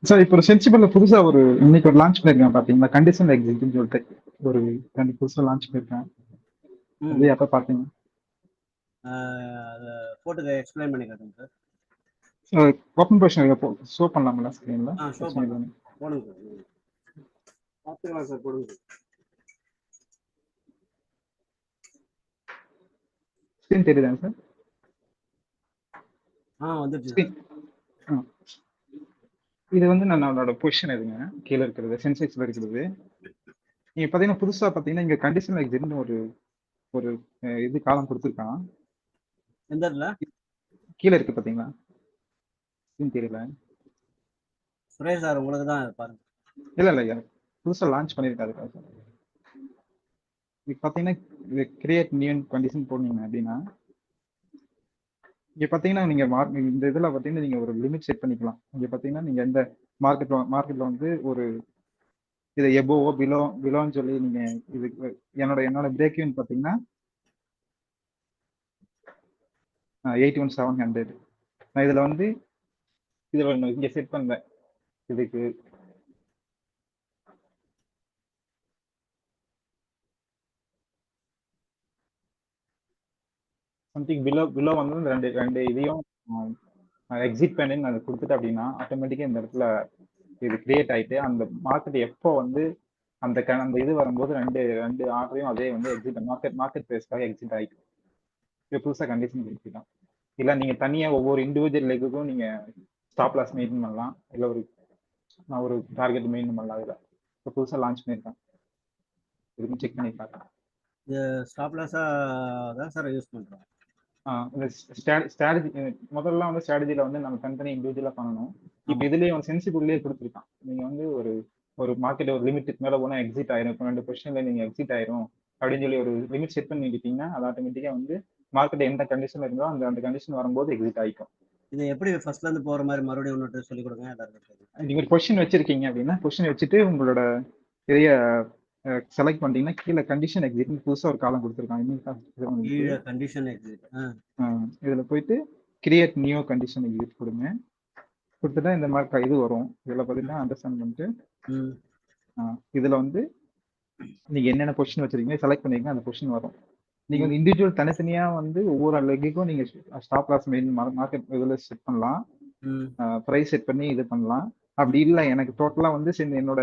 Sir இப்போ ஒரு சென்சிபிள்ல புதுசா ஒரு இன்னைக்கு ஒரு லான்ச் பண்ணிருக்கேன் பாத்தீங்களா? கண்டிஷன் எக்ஸிட்னு சொல்லிட்டு ஒரு புதுசா லான்ச் பண்ணிருக்கேன். ம். அது எப்ப பாத்தீங்க? அத போட்டு எக்ஸ்பிளைன் பண்ணி காட்டுங்க சார் ஓப்பன் பொசிஷன் ஷோ பண்ணலாம்ல ஸ்க்ரீன்ல? சார். ஷோ பிரச்சனை பண்ணலாம். இல்லைன்னு. போடுங்க சார். பார்த்துக்கலாம் சார், போடுங்க. ஸ்க்ரீன் தெரியுதாங்க சார்? வந்துடுச்சு சார். ஸ்க்ரீன் இது வந்து நம்மளோட பொசிஷன் இதுங்க. கீழே இருக்கிறது சென்செக்ஸ்ல இருக்கிறது. நீங்க பாத்தீங்கன்னா புதுசா பாத்தீங்கன்னா இங்க கண்டிஷன் எக்ஸிட்னு ஒரு ஒரு இது காலம் கொடுத்துருக்கான். எந்த இடத்துல? கீழே இருக்கு பாத்தீங்களா? ஸ்க்ரீன் தெரியல. சுரேஷ் சார், உங்களுக்கு தான் பாருங்க. இல்ல இல்ல புதுசா லான்ச் பண்ணிருக்காரு சார். இப்போ பாத்தீங்கன்னா இது கிரியேட் நியூ கண்டிஷன் போனீங்க அப்படின்னா இங்க பாத்தீங்கன்னா நீங்க இந்த இதுல பாத்தீங்கன்னா நீங்க ஒரு லிமிட் செட் பண்ணிக்கலாம். இங்க பாத்தீங்கன்னா நீங்க எந்த மார்க்கெட்ல வந்து ஒரு இதை எபோவோ பிலோன்னு சொல்லி நீங்க இதுக்கு என்னோட பிரேக் ஈவன் பாத்தீங்கன்னா 81,700. நான் இதுல வந்து இங்க செட் பண்ணேன். இதுக்கு சம்திங் பிலோ வந்து இந்த ரெண்டு ரெண்டு இதையும் எக்ஸிட் பண்ணி நான் கொடுத்துட்டேன் அப்படின்னா ஆட்டோமேட்டிக்கா இந்த இடத்துல இது கிரியேட் ஆயிட்டு அந்த மார்க்கெட் எப்போ வந்து அந்த இது வரும்போது ரெண்டு ரெண்டு ஆர்டரையும் அதே வந்து எக்ஸிட் மார்க்கெட் பிளேஸ்க்காக எக்ஸிட் ஆயிட்டு இது புதுசா கண்டிஷன் கொடுத்துக்கலாம். இல்ல நீங்க தனியா ஒவ்வொரு இண்டிவிஜுவல் லெக்குக்கும் நீங்க ஸ்டாப் லாஸ் மெயின்டைன் பண்ணலாம். இல்ல நான் ஒரு டார்கெட் மெயின்டைன் பண்ணலாம். இதுல இப்போ புதுசா லான்ச் பண்ணிருக்கேன். இதுக்கும் செக் பண்ணி பார்க்கலாம். இது ஸ்டாப் லாஸா தான் சார் யூஸ் பண்றோம். இந்த ஸ்ட்ராட்டஜி முதல்ல வந்து ஸ்ட்ராட்டஜில வந்து நம்ம தனித்தனி இண்டிவிஜுவலா பண்ணணும். இப்போ ஆமா. இதுலயே வந்து சென்சிபிள்லயே கொடுத்துருக்கான். நீங்க வந்து ஒரு மார்க்கெட் ஒரு லிமிட்டுக்கு மேல போனா எக்ஸிட் ஆயிரும். இப்போ 2 பொசிஷன்ல நீங்க எக்ஸிட் ஆயிரும் அப்படின்னு சொல்லி ஒரு லிமிட் செட் பண்ணிக்கிட்டீங்கன்னா அது ஆட்டோமேட்டிக்கா வந்து மார்க்கெட் எந்த கண்டிஷன்ல இருந்தோ அந்த கண்டிஷன் வரும்போது எக்ஸிட் ஆயிக்கும். இது எப்படி ஃபர்ஸ்ட்ல இருந்து போற மாதிரி மறுபடியும் ஒன்று சொல்லி கொடுங்க எல்லாருக்கும். நீங்க ஒரு பொசிஷன் வச்சிருக்கீங்க அப்படின்னா பொசிஷன் வச்சுட்டு உங்களோட இதைய செலக்ட் பண்ணிட்டீங்கன்னா கீழே கண்டிஷன் எக்ஸிட்னு புதுசா ஒரு காலம் கொடுத்துருக்காங்க. கீழே கண்டிஷன் எக்ஸிட். இதுல போயிட்டு கிரியேட் நியூ கண்டிஷன் எக்ஸிட் கொடுங்க. கொடுத்துட்டா இந்த மாதிரி இது வரும். இதுல பாத்தீங்கன்னா அண்டர்ஸ்டாண்ட் பண்ணிட்டு இதுல வந்து நீங்க என்னென்ன பொசிஷன் வச்சிருக்கீங்க செலக்ட் பண்ணிருக்கீங்க அந்த பொசிஷன் வரும். நீங்க வந்து இண்டிவிஜுவல் தனித்தனியா வந்து ஒவ்வொரு லெக்குக்கும் நீங்க ஸ்டாப் லாஸ் மெயின் மார்க்கெட் இதுல செட் பண்ணலாம். பிரைஸ் செட் பண்ணி இது பண்ணலாம். அப்படி இல்லை எனக்கு டோட்டலா வந்து என்னோட